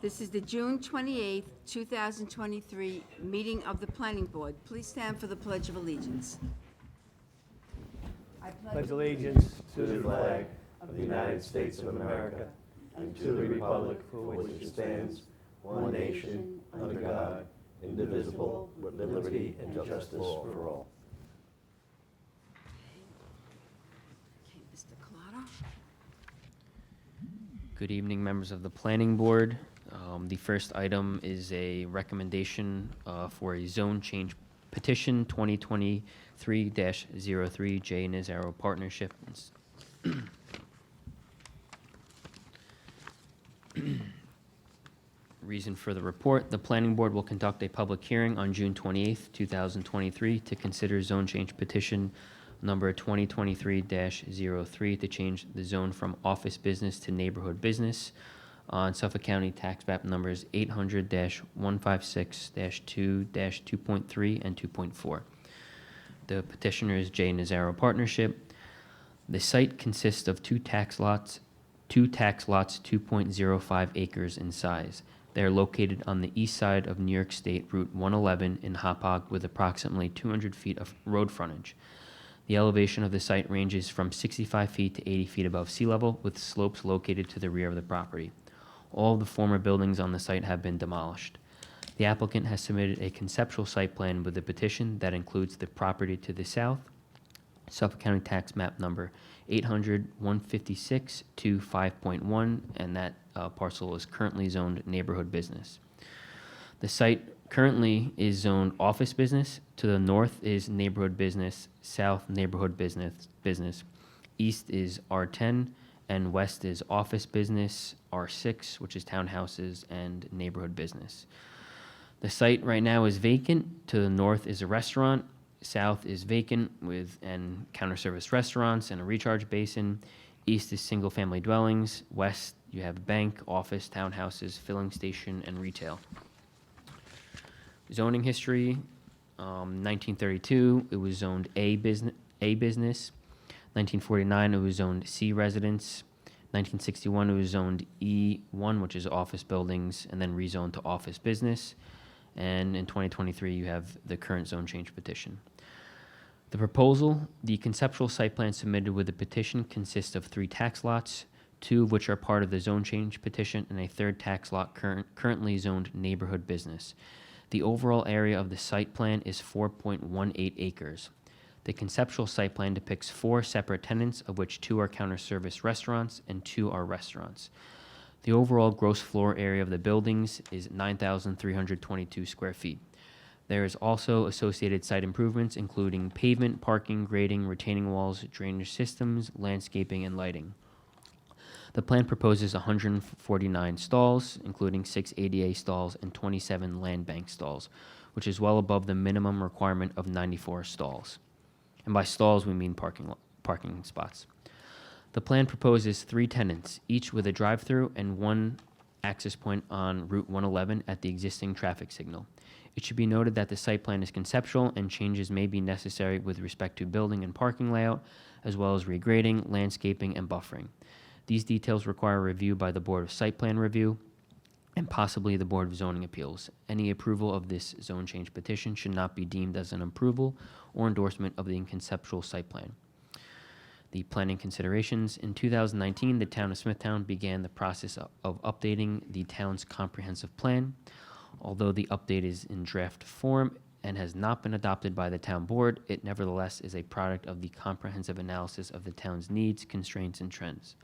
This is the June 28th, 2023 meeting of the Planning Board. Please stand for the Pledge of Allegiance. I Pledge allegiance to the flag of the United States of America and to the republic for which it stands, one nation, under God, indivisible, with liberty and justice for all. Okay, Mr. Collado. Good evening, members of the Planning Board. The first item is a recommendation for a zone change petition 2023-03 J. Nazaro Partnership. Reason for the report: the Planning Board will conduct a public hearing on June 28th, 2023 to consider zone change petition number 2023-03 to change the zone from office business to neighborhood business on Suffolk County Tax Map numbers 800-156-2-2.3 and 2.4. The petitioner is J. Nazaro Partnership. The site consists of two tax lots 2.05 acres in size. They are located on the east side of New York State Route 111 in Hauppauge with approximately 200 feet of road frontage. The elevation of the site ranges from 65 feet to 80 feet above sea level, with slopes located to the rear of the property. All of the former buildings on the site have been demolished. The applicant has submitted a conceptual site plan with the petition that includes the property to the south, Suffolk County Tax Map number 800-156-5.1, and that parcel is currently zoned neighborhood business. The site currently is zoned office business. To the north is neighborhood business, south neighborhood business. East is R10, and west is office business, R6, which is townhouses, and neighborhood business. The site right now is vacant. To the north is a restaurant. South is vacant and counter service restaurants and a recharge basin. East is single family dwellings. West you have bank, office, townhouses, filling station, and retail. Zoning history: 1932 it was zoned A business. 1949 it was zoned C residence. 1961 it was zoned E1, which is office buildings, and then rezoned to office business. And in 2023 you have the current zone change petition. The proposal: the conceptual site plan submitted with the petition consists of 3 tax lots, 2 of which are part of the zone change petition, and a third tax lot currently zoned neighborhood business. The overall area of the site plan is 4.18 acres. The conceptual site plan depicts 4 separate tenants, of which 2 are counter service restaurants and 2 are restaurants. The overall gross floor area of the buildings is 9,322 square feet. There is also associated site improvements, including pavement, parking, grading, retaining walls, drainage systems, landscaping, and lighting. The plan proposes 149 stalls, including 6 ADA stalls and 27 land bank stalls, which is well above the minimum requirement of 94 stalls. And by stalls, we mean parking spots. The plan proposes 3 tenants, each with a drive-through and 1 access point on Route 111 at the existing traffic signal. It should be noted that the site plan is conceptual and changes may be necessary with respect to building and parking layout, as well as regrading, landscaping, and buffering. These details require review by the Board of Site Plan Review and possibly the Board of Zoning Appeals. Any approval of this zone change petition should not be deemed as an approval or endorsement of the conceptual site plan. The planning considerations: in 2019, the town of Smithtown began the process of updating the town's comprehensive plan. Although the update is in draft form and has not been adopted by the town board, it nevertheless is a product of the comprehensive analysis of the town's needs, constraints, and trends.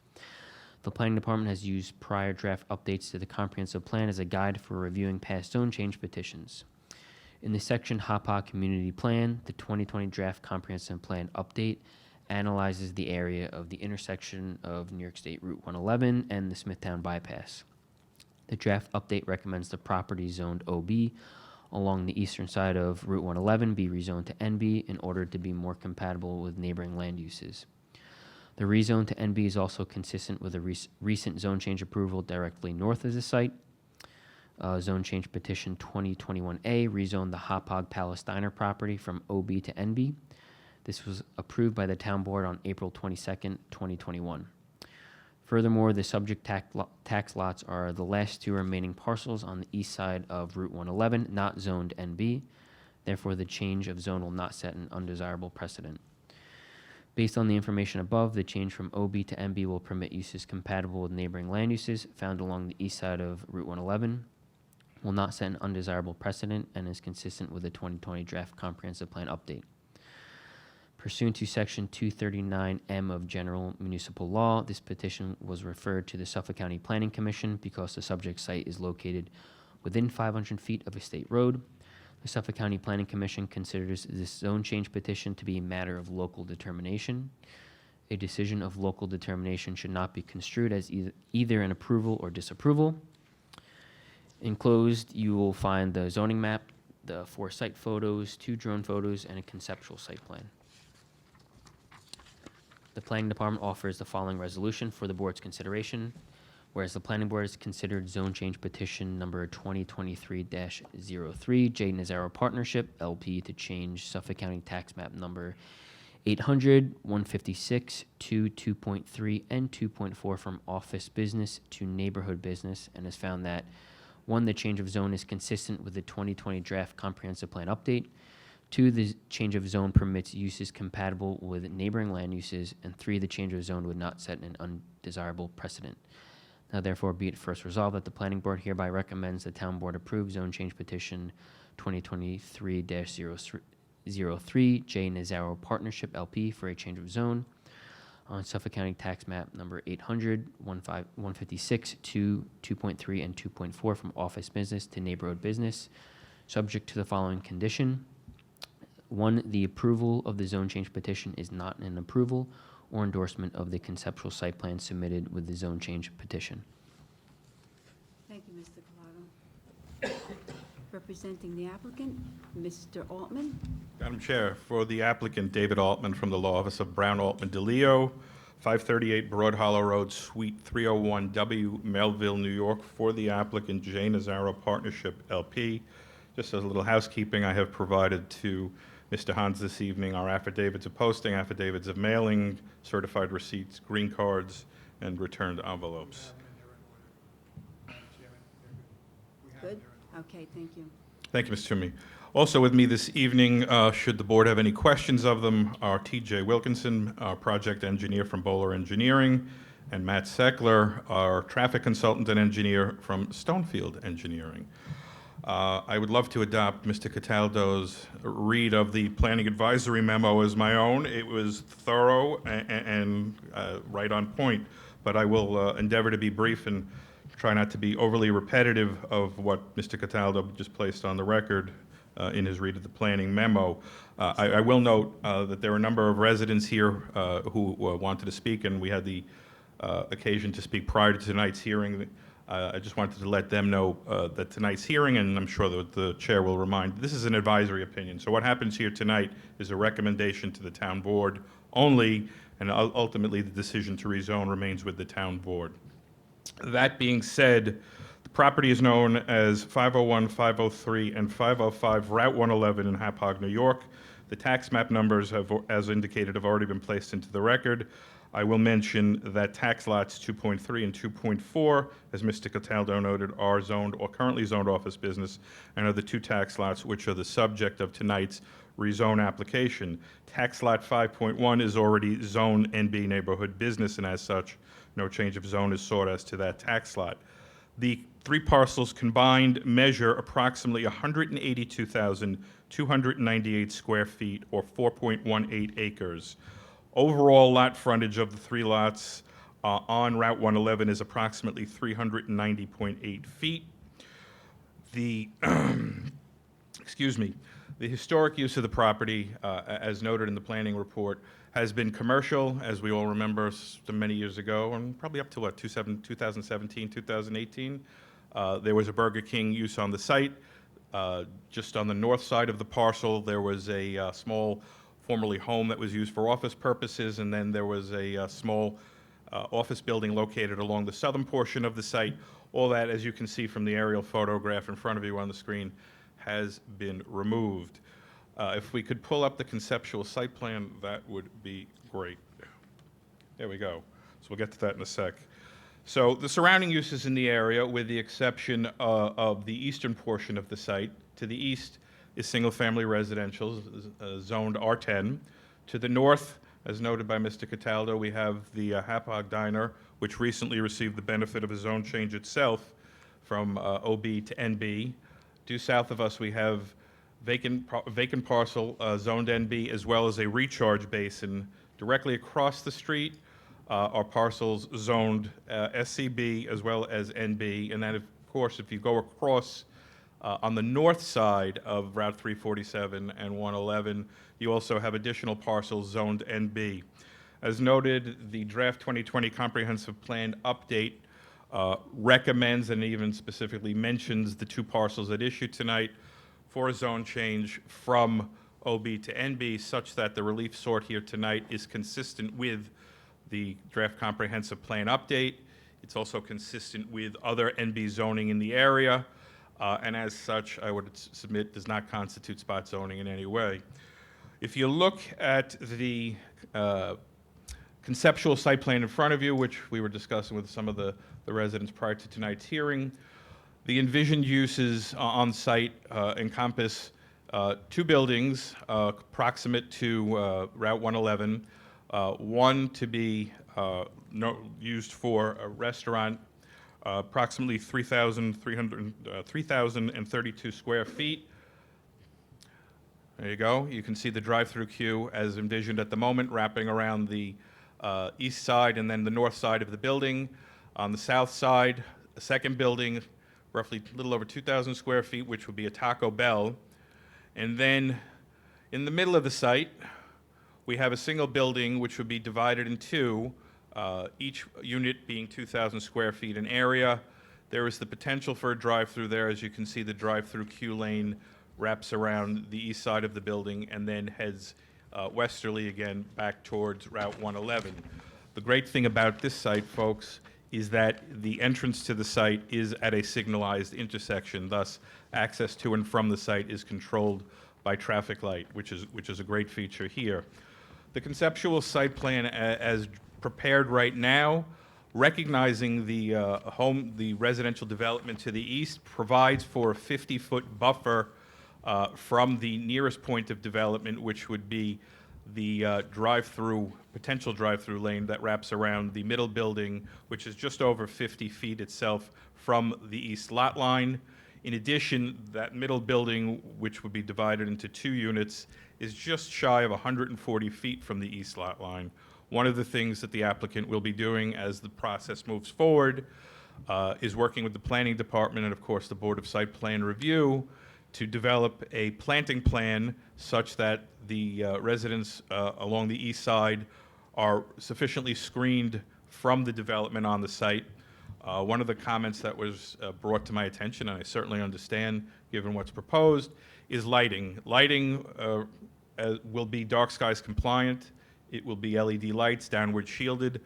The planning department has used prior draft updates to the comprehensive plan as a guide for reviewing past zone change petitions. In the section Hauppauge Community Plan, the 2020 draft comprehensive plan update analyzes the area of the intersection of New York State Route 111 and the Smithtown bypass. The draft update recommends the property zoned OB along the eastern side of Route 111 be rezoned to NB in order to be more compatible with neighboring land uses. The rezone to NB is also consistent with a recent zone change approval directly north of the site. Zone change petition 2021A rezoned the Hauppauge Palace Diner property from OB to NB. This was approved by the town board on April 22nd, 2021. Furthermore, the subject tax lots are the last two remaining parcels on the east side of Route 111, not zoned NB. Therefore, the change of zone will not set an undesirable precedent. Based on the information above, the change from OB to MB will permit uses compatible with neighboring land uses found along the east side of Route 111, will not set an undesirable precedent, and is consistent with the 2020 Draft Comprehensive Plan Update. Pursuant to Section 239M of General Municipal Law, this petition was referred to the Suffolk County Planning Commission because the subject site is located within 500 feet of a state road. The Suffolk County Planning Commission considers this zone change petition to be a matter of local determination. A decision of local determination should not be construed as either an approval or disapproval. Enclosed, you will find the zoning map, the 4 site photos, 2 drone photos, and a conceptual site plan. The Planning Department offers the following resolution for the board's consideration. Whereas the Planning Board has considered zone change petition number 2023-03, J. Nazaro Partnership, LP, to change Suffolk County Tax Map number 800, 156 to 2.3 and 2.4 from office business to neighborhood business, and has found that 1, the change of zone is consistent with the 2020 Draft Comprehensive Plan Update. 2, the change of zone permits uses compatible with neighboring land uses. And 3, the change of zone would not set an undesirable precedent. Now therefore be it first resolved that the Planning Board hereby recommends the Town Board approve zone change petition 2023-03, J. Nazaro Partnership, LP, for a change of zone on Suffolk County Tax Map number 800, 156 to 2.3 and 2.4 from office business to neighborhood business, subject to the following condition. 1, the approval of the zone change petition is not an approval or endorsement of the conceptual site plan submitted with the zone change petition. Thank you, Mr. Collado. Representing the applicant, Mr. Altman. Madam Chair, for the applicant, David Altman from the Law Office of Brown Altman DeLeo, 538 Broad Hollow Road, Suite 301W, Melville, New York, for the applicant, J. Nazaro Partnership, LP. Just as a little housekeeping, I have provided to Mr. Hans this evening our affidavits of posting, affidavits of mailing, certified receipts, green cards, and returned envelopes. Good? Okay, thank you. Thank you, Ms. Toomey. Also with me this evening, should the board have any questions of them, are T.J. Wilkinson, our project engineer from Bowler Engineering, and Matt Seckler, our traffic consultant and engineer from Stonefield Engineering. I would love to adopt Mr. Cataldo's read of the planning advisory memo as my own. It was thorough and right on point, but I will endeavor to be brief and try not to be overly repetitive of what Mr. Cataldo just placed on the record in his read of the planning memo. I will note that there are a number of residents here who wanted to speak, and we had the occasion to speak prior to tonight's hearing. I just wanted to let them know that tonight's hearing, and I'm sure that the chair will remind, this is an advisory opinion. So what happens here tonight is a recommendation to the town board only, and ultimately the decision to rezone remains with the town board. That being said, the property is known as 501, 503, and 505 Route 111 in Hauppauge, New York. The tax map numbers have, as indicated, have already been placed into the record. I will mention that tax lots 2.3 and 2.4, as Mr. Cataldo noted, are zoned or currently zoned office business, and are the 2 tax lots which are the subject of tonight's rezone application. Tax lot 5.1 is already zone NB neighborhood business, and as such, no change of zone is sought as to that tax lot. The 3 parcels combined measure approximately 182,298 square feet, or 4.18 acres. Overall lot frontage of the 3 lots on Route 111 is approximately 390.8 feet. The, excuse me, the historic use of the property, as noted in the planning report, has been commercial, as we all remember many years ago, and probably up to what, 2017, 2018. There was a Burger King use on the site. Just on the north side of the parcel, there was a small formerly home that was used for office purposes, and then there was a small office building located along the southern portion of the site. All that, as you can see from the aerial photograph in front of you on the screen, has been removed. If we could pull up the conceptual site plan, that would be great. There we go. So we'll get to that in a sec. So the surrounding uses in the area, with the exception of the eastern portion of the site, to the east is single-family residential, zoned R10. To the north, as noted by Mr. Cataldo, we have the Hapog Diner, which recently received the benefit of a zone change itself from OB to NB. Due south of us, we have vacant parcel zoned NB, as well as a recharge basin. Directly across the street are parcels zoned SCB as well as NB. And then, of course, if you go across on the north side of Route 347 and 111, you also have additional parcels zoned NB. As noted, the draft 2020 Comprehensive Plan update recommends and even specifically mentions the two parcels at issue tonight for a zone change from OB to NB, such that the relief sought here tonight is consistent with the draft comprehensive plan update. It's also consistent with other NB zoning in the area, and as such, I would submit does not constitute spot zoning in any way. If you look at the conceptual site plan in front of you, which we were discussing with some of the residents prior to tonight's hearing, the envisioned uses on site encompass two buildings proximate to Route 111, one to be used for a restaurant, approximately 3,032 square feet. There you go. You can see the drive-through queue as envisioned at the moment, wrapping around the east side and then the north side of the building. On the south side, a second building, roughly a little over 2,000 square feet, which would be a Taco Bell. And then in the middle of the site, we have a single building which would be divided in two, each unit being 2,000 square feet in area. There is the potential for a drive-through there. As you can see, the drive-through queue lane wraps around the east side of the building and then heads westerly again back towards Route 111. The great thing about this site, folks, is that the entrance to the site is at a signalized intersection. Thus, access to and from the site is controlled by traffic light, which is a great feature here. The conceptual site plan as prepared right now, recognizing the residential development to the east, provides for a 50-foot buffer from the nearest point of development, which would be the potential drive-through lane that wraps around the middle building, which is just over 50 feet itself from the east lot line. In addition, that middle building, which would be divided into two units, is just shy of 140 feet from the east lot line. One of the things that the applicant will be doing as the process moves forward is working with the planning department and, of course, the Board of Site Plan Review to develop a planting plan such that the residents along the east side are sufficiently screened from the development on the site. One of the comments that was brought to my attention, and I certainly understand given what's proposed, is lighting. Lighting will be dark skies compliant. It will be LED lights, downward shielded.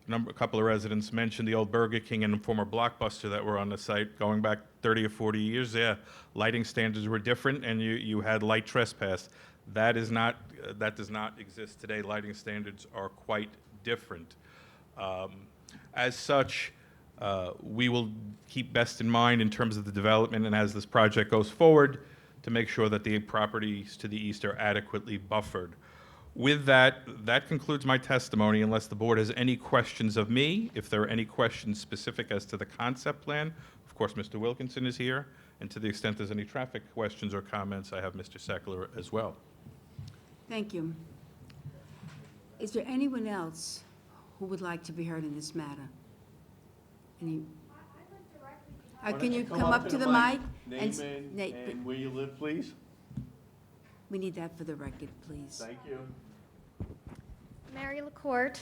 A couple of residents mentioned the old Burger King and former Blockbuster that were on the site going back 30 or 40 years. Yeah, lighting standards were different, and you had light trespass. That does not exist today. Lighting standards are quite different. As such, we will keep best in mind in terms of the development and as this project goes forward to make sure that the properties to the east are adequately buffered. With that, that concludes my testimony, unless the board has any questions of me. If there are any questions specific as to the concept plan, of course, Mr. Wilkinson is here, and to the extent there's any traffic questions or comments, I have Mr. Seckler as well. Thank you. Is there anyone else who would like to be heard in this matter? Any? Can you come up to the mic? Name Nate, and where you live, please. we need that for the record, please. Thank you. Mary LaCourte,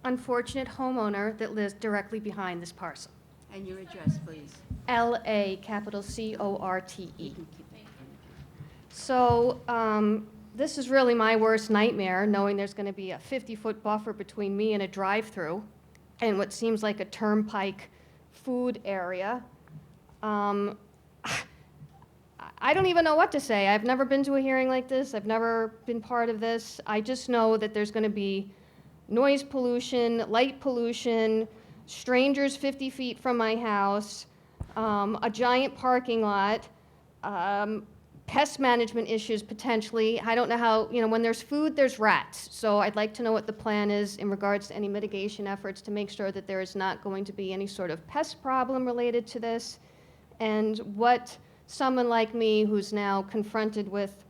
unfortunate homeowner that lives directly behind this parcel. And your address, please. L-A, capital C-O-R-T-E. You can keep it. So this is really my worst nightmare, knowing there's going to be a 50-foot buffer between me and a drive-through and what seems like a turnpike food area. I don't even know what to say. I've never been to a hearing like this. I've never been part of this. I just know that there's going to be noise pollution, light pollution, strangers 50 feet from my house, a giant parking lot, pest management issues potentially. I don't know how, when there's food, there's rats. So I'd like to know what the plan is in regards to any mitigation efforts to make sure that there is not going to be any sort of pest problem related to this. And what someone like me who's now confronted with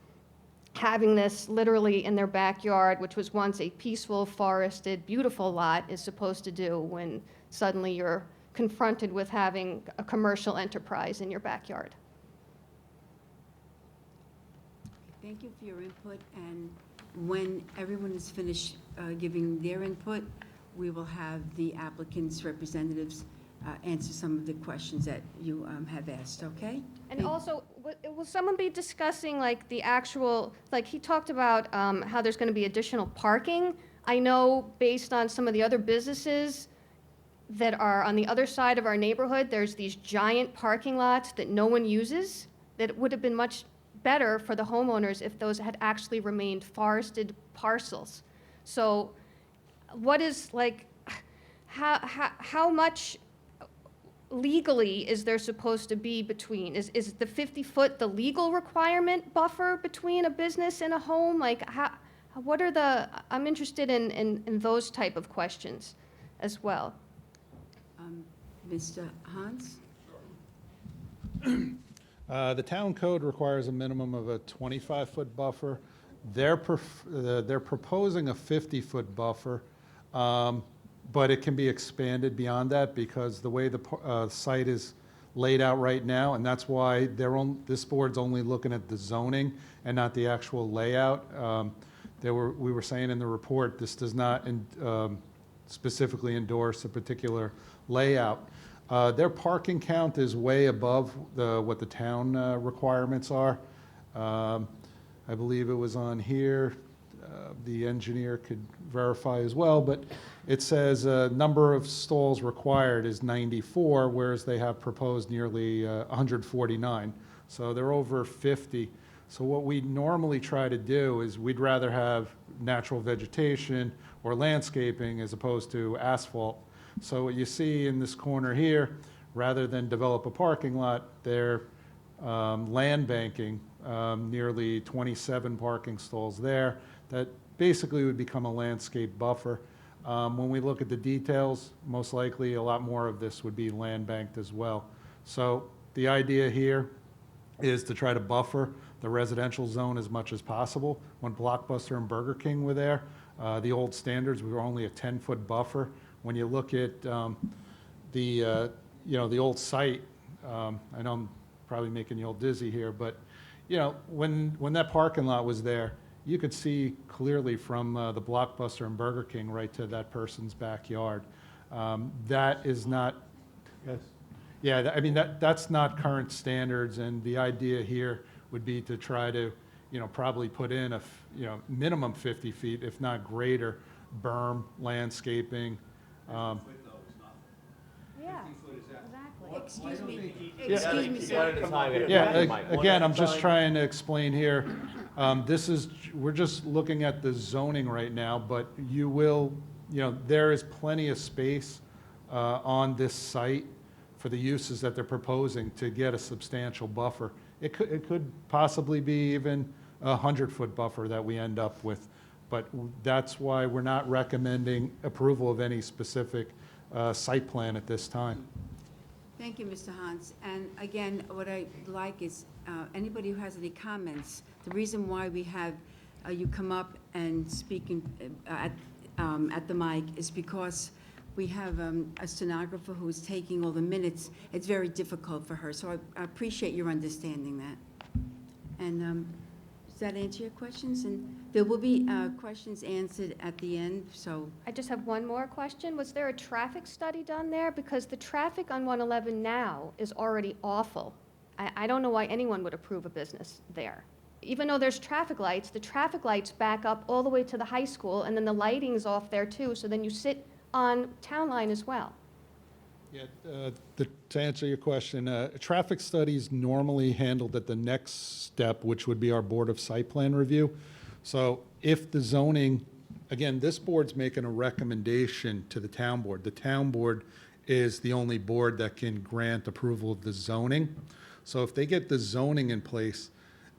having this literally in their backyard, which was once a peaceful, forested, beautiful lot, is supposed to do when suddenly you're confronted with having a commercial enterprise in your backyard. Thank you for your input, and when everyone is finished giving their input, we will have the applicant's representatives answer some of the questions that you have asked, okay? And also, will someone be discussing like the actual, like he talked about how there's going to be additional parking? I know based on some of the other businesses that are on the other side of our neighborhood, there's these giant parking lots that no one uses, that it would have been much better for the homeowners if those had actually remained forested parcels. So what is like, how much legally is there supposed to be between? Is the 50-foot the legal requirement buffer between a business and a home? Like, what are the, I'm interested in those type of questions as well. Mr. Hans? The town code requires a minimum of a 25-foot buffer. They're proposing a 50-foot buffer, but it can be expanded beyond that because the way the site is laid out right now, and that's why this board's only looking at the zoning and not the actual layout. We were saying in the report, this does not specifically endorse a particular layout. Their parking count is way above what the town requirements are. I believe it was on here. The engineer could verify as well, but it says number of stalls required is 94, whereas they have proposed nearly 149. So they're over 50. So what we normally try to do is we'd rather have natural vegetation or landscaping as opposed to asphalt. So what you see in this corner here, rather than develop a parking lot, they're land banking nearly 27 parking stalls there. That basically would become a landscape buffer. When we look at the details, most likely a lot more of this would be land banked as well. So the idea here is to try to buffer the residential zone as much as possible. When Blockbuster and Burger King were there, the old standards, we were only a 10-foot buffer. When you look at the old site, I know I'm probably making you all dizzy here, but when that parking lot was there, you could see clearly from the Blockbuster and Burger King right to that person's backyard. That is not, Yes. yeah, I mean, that's not current standards, and the idea here would be to try to, probably put in a, minimum 50 feet, if not greater, berm, landscaping. Yeah, Excuse me, One at a time. Yeah, Mike, one again, at a I'm just time. trying to explain here, we're just looking at the zoning right now, but you will, there is plenty of space on this site for the uses that they're proposing to get a substantial buffer. It could possibly be even a 100-foot buffer that we end up with, but that's why we're not recommending approval of any specific site plan at this time. Thank you, Mr. Hans. And again, what I'd like is, anybody who has any comments, the reason why we have you come up and speak at the mic is because we have a stenographer who's taking all the minutes. It's very difficult for her, so I appreciate your understanding that. And does that answer your questions? And there will be questions answered at the end, so. I just have one more question. Was there a traffic study done there? Because the traffic on 111 now is already awful. I don't know why anyone would approve a business there. Even though there's traffic lights, the traffic lights back up all the way to the high school, and then the lighting's off there too, so then you sit on Town Line as well. Yeah, to answer your question, a traffic study is normally handled at the next step, which would be our Board of Site Plan Review. So if the zoning, again, this board's making a recommendation to the town board. The town board is the only board that can grant approval of the zoning. So if they get the zoning in place,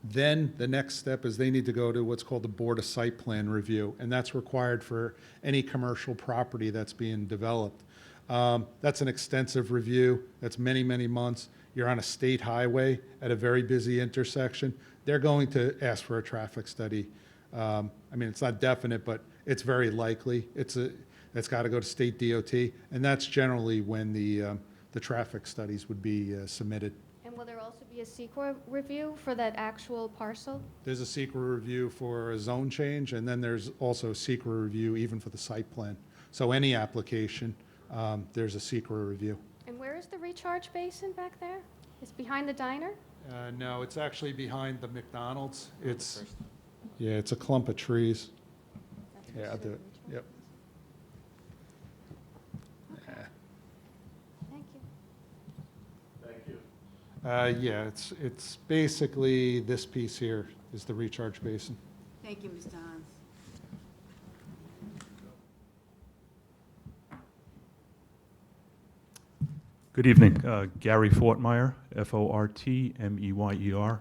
then the next step is they need to go to what's called the Board of Site Plan Review, and that's required for any commercial property that's being developed. That's an extensive review. That's many, many months. You're on a state highway at a very busy intersection. They're going to ask for a traffic study. I mean, it's not definite, but it's very likely. It's got to go to state DOT, and that's generally when the traffic studies would be submitted. And will there also be a SEQA review for that actual parcel? There's a SEQA review for a zone change, and then there's also a SEQA review even for the site plan. So any application, there's a SEQA review. And where is the recharge basin back there? It's behind the diner? No, it's actually behind the McDonald's. It's a clump of trees. Yeah, I'll do it. Yep. Thank you. Yeah, it's basically this piece here is the recharge basin. Thank you, Mr. Hans. Good evening. Gary Fortmeyer, Fortmeyer,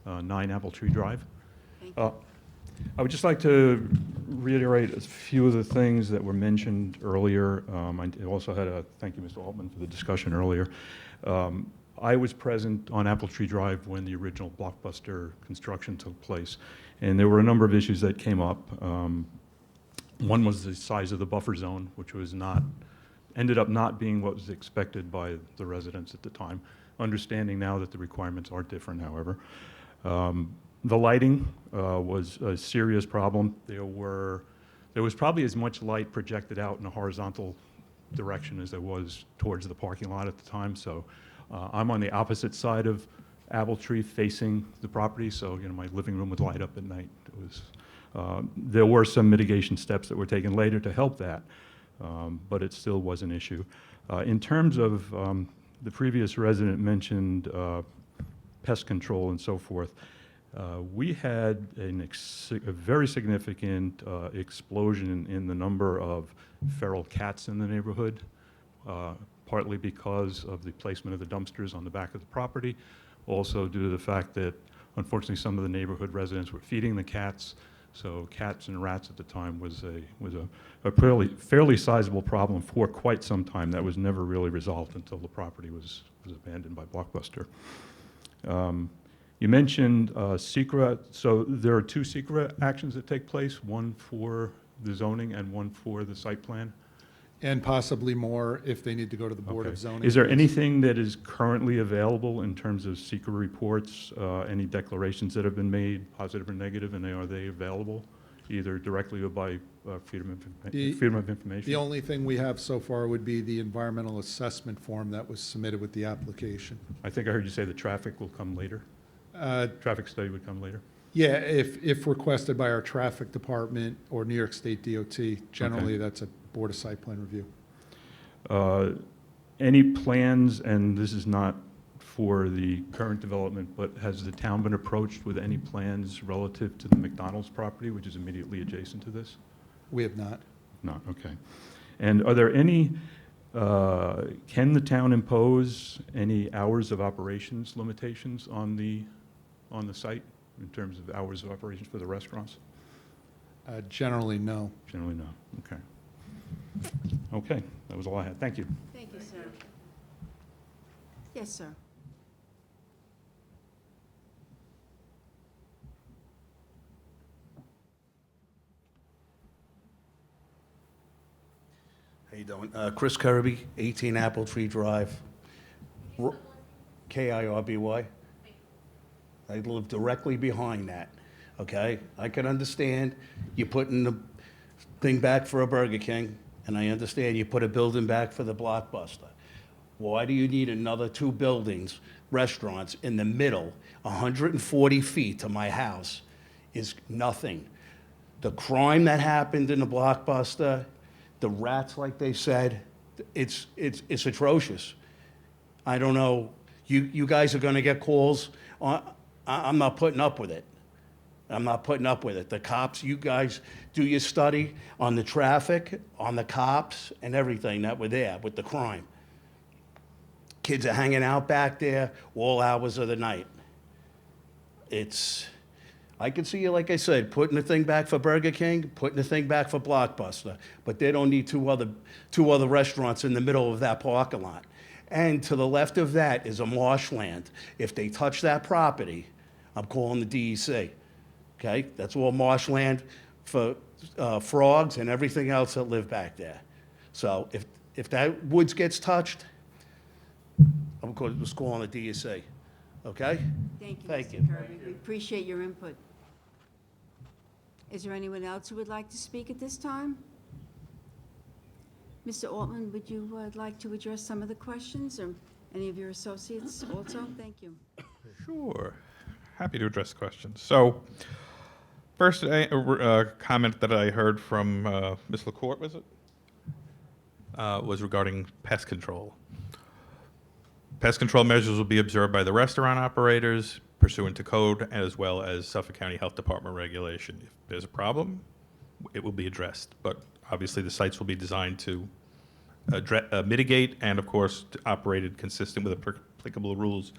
9 Apple Tree Drive. Thank you. I would just like to reiterate a few of the things that were mentioned earlier. I also had a thank you, Mr. Altman, for the discussion earlier. I was present on Apple Tree Drive when the original Blockbuster construction took place, and there were a number of issues that came up. One was the size of the buffer zone, which was ended up not being what was expected by the residents at the time. Understanding now that the requirements are different, however. The lighting was a serious problem. There was probably as much light projected out in a horizontal direction as there was towards the parking lot at the time. So I'm on the opposite side of Apple Tree facing the property, so my living room would light up at night. There were some mitigation steps that were taken later to help that, but it still was an issue. In terms of the previous resident mentioned pest control and so forth, we had a very significant explosion in the number of feral cats in the neighborhood, partly because of the placement of the dumpsters on the back of the property, also due to the fact that, unfortunately, some of the neighborhood residents were feeding the cats. So cats and rats at the time was a fairly sizable problem for quite some time. That was never really resolved until the property was abandoned by Blockbuster. You mentioned SEQA. So there are 2 SEQA actions that take place, one for the zoning and one for the site plan. And possibly more if they need to go to the Board of Okay. Zoning. Is there anything that is currently available in terms of SEQA reports, any declarations that have been made, positive or negative, and are they available, either directly or by freedom of information? The only thing we have so far would be the environmental assessment form that was submitted with the application. I think I heard you say the traffic will come later. Traffic study would come later. Yeah, if requested by our traffic department or New York State DOT, generally that's a Board of Site Plan Review. Any plans, and this is not for the current development, but has the town been approached with any plans relative to the McDonald's property, which is immediately adjacent to this? We have not. Not, okay. And are there any, can the town impose any hours of operations limitations on the site in terms of hours of operations for the restaurants? Generally, no. Generally, no. Okay. Okay, that was all I had. Thank you. Thank you, sir. Yes, sir. How you doing? Chris Kirby, 18 Apple Tree Drive. Kirby. I live directly behind that, okay? I can understand you putting the thing back for a Burger King, and I understand you put a building back for the Blockbuster. Why do you need another 2 buildings, restaurants, in the middle, 140 feet to my house is nothing. The crime that happened in the Blockbuster, the rats, like they said, it's atrocious. I don't know, you guys are gonna get calls, I'm not putting up with it. I'm not putting up with it. The cops, you guys do your study on the traffic, on the cops, and everything that were there with the crime. Kids are hanging out back there all hours of the night. I can see you, like I said, putting the thing back for Burger King, putting the thing back for Blockbuster, but they don't need two other restaurants in the middle of that parking lot. And to the left of that is a marshland. If they touch that property, I'm calling the DEC. Okay? That's all marshland for frogs and everything else that live back there. So if that woods gets touched, I'm just calling the DEC. Okay? Thank you, Thank you. Mr. Kirby. We appreciate your input. Is there anyone else who would like to speak at this time? Mr. Altman, would you like to address some of the questions, or any of your associates also? Thank you. Sure. Happy to address questions. So, first, a comment that I heard from Ms. LaCourte, was it? Was regarding pest control. Pest control measures will be observed by the restaurant operators pursuant to code, as well as Suffolk County Health Department regulation. If there's a problem, it will be addressed. But obviously, the sites will be designed to mitigate and, of course, operated consistent with applicable rules.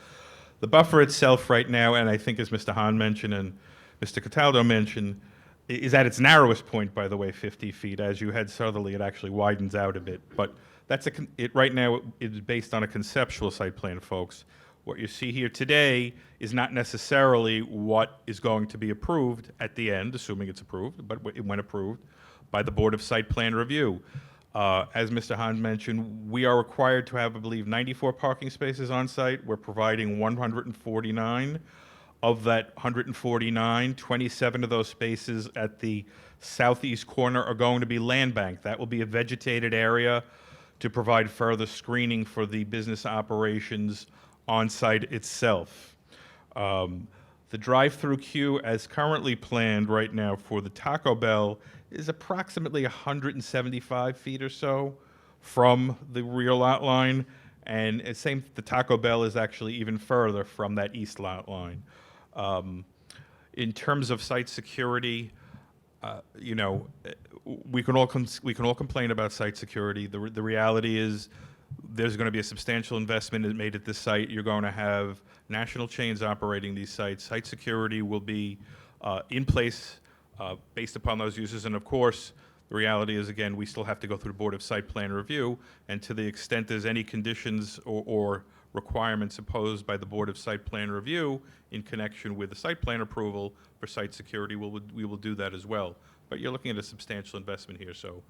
The buffer itself right now, and I think as Mr. Hahn mentioned and Mr. Cataldo mentioned, is at its narrowest point, by the way, 50 feet. As you head southerly, it actually widens out a bit. But that's right now, it is based on a conceptual site plan, folks. What you see here today is not necessarily what is going to be approved at the end, assuming it's approved, but when approved, by the Board of Site Plan Review. As Mr. Hahn mentioned, we are required to have, I believe, 94 parking spaces on site. We're providing 149. Of that 149, 27 of those spaces at the southeast corner are going to be land bank. That will be a vegetated area to provide further screening for the business operations on site itself. The drive-through queue, as currently planned right now for the Taco Bell, is approximately 175 feet or so from the rear lot line, and the Taco Bell is actually even further from that east lot line. In terms of site security, we can all complain about site security. The reality is there's going to be a substantial investment made at this site. You're going to have national chains operating these sites. Site security will be in place based upon those uses. And of course, the reality is, again, we still have to go through the Board of Site Plan Review. And to the extent there's any conditions or requirements imposed by the Board of Site Plan Review in connection with the site plan approval for site security, we will do that as well. But you're looking at a substantial investment here, so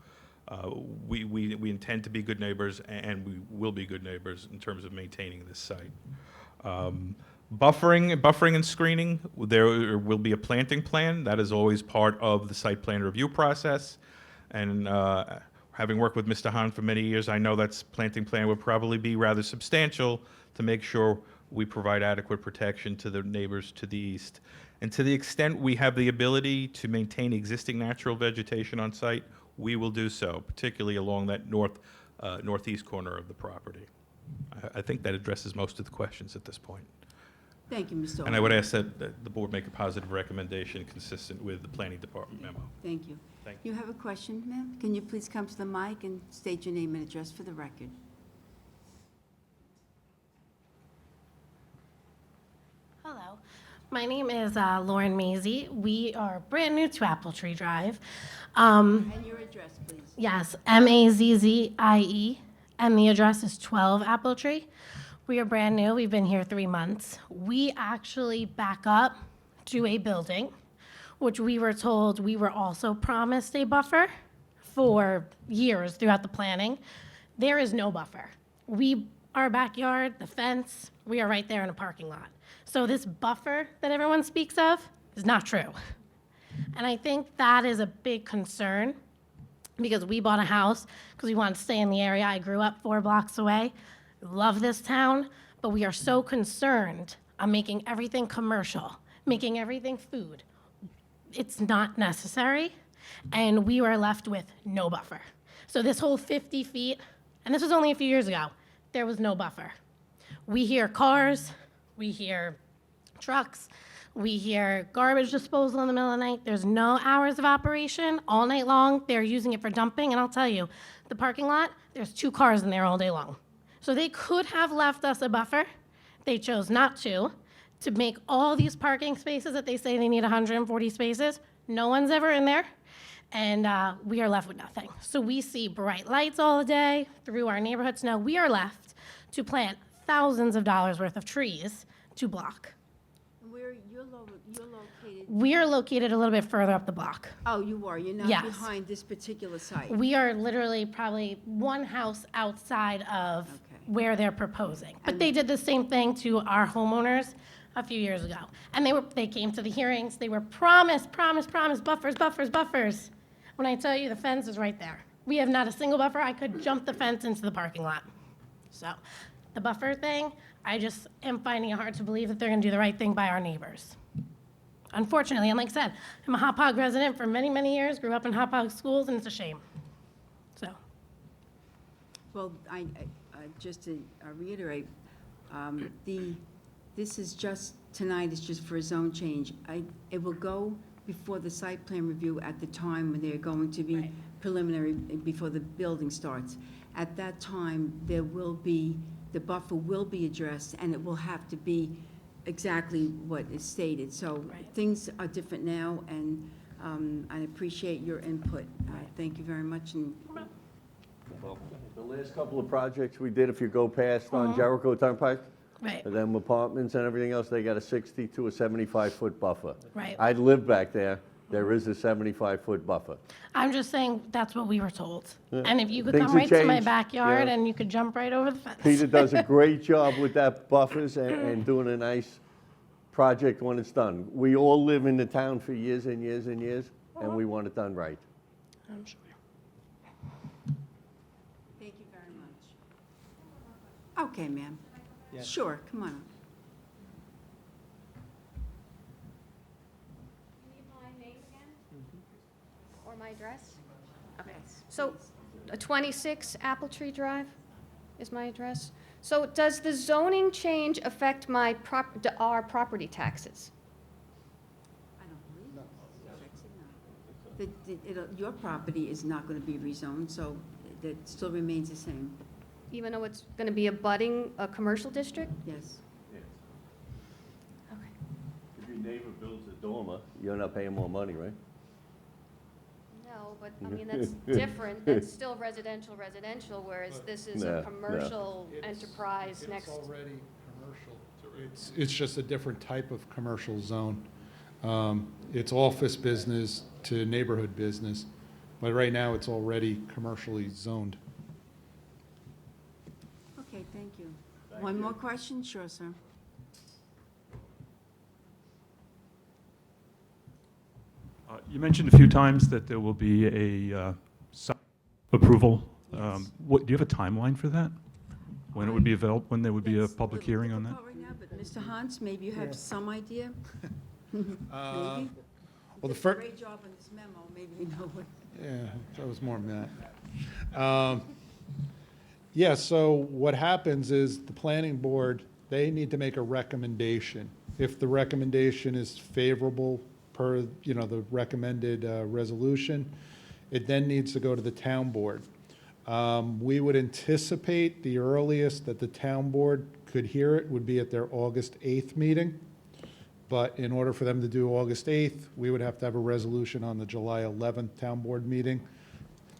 we intend to be good neighbors, and we will be good neighbors in terms of maintaining this site. Buffering and screening, there will be a planting plan. That is always part of the site plan review process. And having worked with Mr. Hahn for many years, I know that planting plan would probably be rather substantial to make sure we provide adequate protection to the neighbors to the east. And to the extent we have the ability to maintain existing natural vegetation on site, we will do so, particularly along that northeast corner of the property. I think that addresses most of the questions at this point. Thank you, Mr. Altman. And I would ask that the board make a positive recommendation consistent with the planning department memo. Thank you. Thank You have a question, ma'am? Can you please come to the mic and state your name and address for the record? Hello, my name is Lauren Maisie. We are brand new to Apple Tree Drive. And your address, please. Yes, Mazzie, and the address is 12 Apple Tree. We are brand new. We've been here 3 months. We actually back up to a building, which we were told we were also promised a buffer for years throughout the planning. There is no buffer. Our backyard, the fence, we are right there in a parking lot. So this buffer that everyone speaks of is not true. And I think that is a big concern because we bought a house because we wanted to stay in the area. I grew up 4 blocks away. Love this town, but we are so concerned on making everything commercial, making everything food. It's not necessary, and we were left with no buffer. So this whole 50 feet, and this was only a few years ago, there was no buffer. We hear cars, we hear trucks, we hear garbage disposal in the middle of the night. There's no hours of operation all night long. They're using it for dumping, and I'll tell you, the parking lot, there's 2 cars in there all day long. So they could have left us a buffer. They chose not to make all these parking spaces that they say they need 140 spaces. No one's ever in there, and we are left with nothing. So we see bright lights all day through our neighborhoods. Now we are left to plant thousands of dollars worth of trees to block. Where you're located, We are located a little bit further up the block. oh, you are, you're not Yes. behind this particular site? We are literally probably one house outside of Okay. where they're proposing. But they did the same thing to our homeowners a few years ago. And they came to the hearings, they were promised buffers. When I tell you the fence is right there. We have not a single buffer. I could jump the fence into the parking lot. So the buffer thing, I just am finding it hard to believe that they're gonna do the right thing by our neighbors. Unfortunately, and like I said, I'm a Hauppauge resident for many, many years, grew up in Hauppauge schools, and it's a shame. So, Well, just to reiterate, this is just, tonight is just for a zone change. It will go before the site plan review at the time when they're going to be Right. preliminary, before the building starts. At that time, the buffer will be addressed, and it will have to be exactly what is stated. So Right. things are different now, and I appreciate your input. Thank you very much, and The last couple of projects we did, if you go past on Jericho Turnpike, right, and them apartments and everything else, they got a 60 to a 75-foot buffer. right. I live back there, there is a 75-foot buffer. I'm just saying that's what we were told. Yeah. And if you could Things come have right to my changed, backyard yeah. and you could jump right over the fence. Peter does a great job with that buffers and doing a nice project when it's done. We all live in the town for years and years and years, and we want it done right. I'm sure. thank you very much. Okay, ma'am. Sure, come on up. Need my name again? Or my address? Okay. So, 26 Apple Tree Drive is my address. So does the zoning change affect our property taxes? I don't believe it. Your property is not going to be rezoned, so it still remains the same, Even though it's going to be abutting a commercial district? yes. Okay. If your neighbor builds a dormer, you're not paying more money, right? No, but I mean, that's different. That's still residential, whereas this is No, a no. commercial enterprise next. It's already commercial. It's just a different type of commercial zone. It's office business to neighborhood business, but right now it's already commercially zoned. Okay, thank you. One more question? Sure, sir. You mentioned a few times that there will be a site approval. Yes. Do you have a timeline for that? When it would be available, when there would be a That's public little hearing on that? difficult right now, but Mr. Hans, maybe you have some idea? Maybe? Well, the Did a first. great job on this memo, maybe you know what. Yeah, that was more than that. Yeah, so what happens is the planning board, they need to make a recommendation. If the recommendation is favorable per, the recommended resolution, it then needs to go to the town board. We would anticipate the earliest that the town board could hear it would be at their August 8th meeting. But in order for them to do August 8th, we would have to have a resolution on the July 11th town board meeting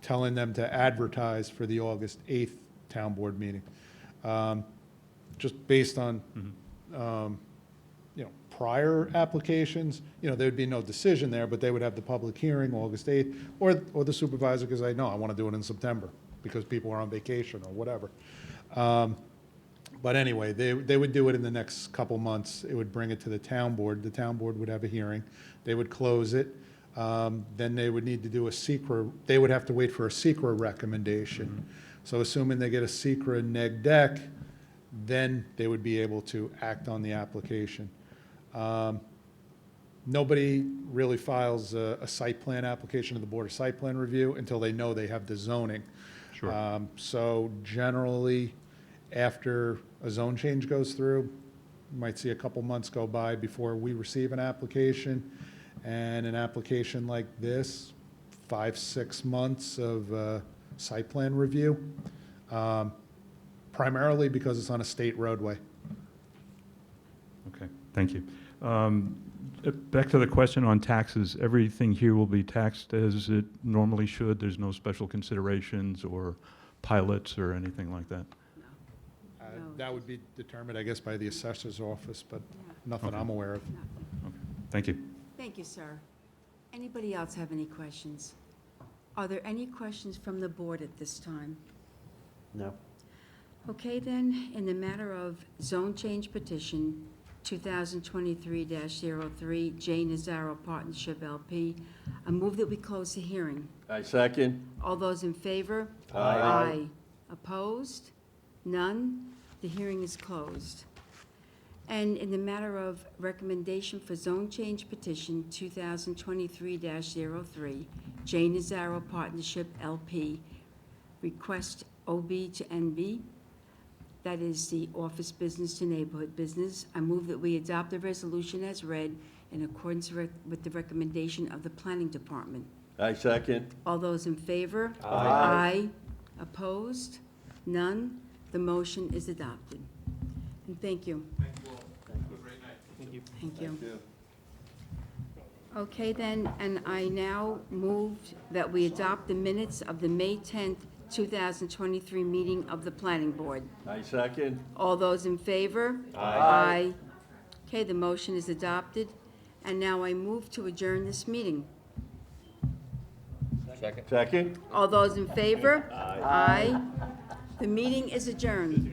telling them to advertise for the August 8th town board meeting. Just based on, prior applications, there'd be no decision there, but they would have the public hearing August 8th, or the supervisor, because I know I want to do it in September, because people are on vacation or whatever. But anyway, they would do it in the next couple months. It would bring it to the town board. The town board would have a hearing. They would close it. Then they would need to do a secra, they would have to wait for a secra recommendation. So assuming they get a secra neg deck, then they would be able to act on the application. Nobody really files a site plan application to the Board of Site Plan Review until they know they have the zoning. Sure. So generally, after a zone change goes through, you might see a couple months go by before we receive an application. And an application like this, 5-6 months of site plan review. primarily because it's on a state roadway. Okay, thank you. Back to the question on taxes, everything here will be taxed as it normally should? There's no special considerations or pilots or anything like that? No. That would be determined, I guess, by the assessor's office, but Yeah. nothing Okay. I'm aware of. Nothing. Thank you. Thank you, sir. Anybody else have any questions? Are there any questions from the board at this time? No. Okay, then, in the matter of zone change petition 2023-03, J. Nazaro Partnership LP, I move that we close the hearing. I second. All those in favor? Aye. Opposed? None? The hearing is closed. And in the matter of recommendation for zone change petition 2023-03, J. Nazaro Partnership LP, request OB to NB, that is the office business to neighborhood business. I move that we adopt the resolution as read in accordance with the recommendation of the planning department. I second. All those in favor? Aye. Opposed? None? The motion is adopted. And thank you. Thank you all. Have a great night. Thank you. Okay then, and I now move that we adopt the minutes of the May 10th, 2023 meeting of the Planning Board. I second. All those in favor? Aye. Okay, the motion is adopted. And now I move to adjourn this meeting. Second. All those in favor? Aye. The meeting is adjourned.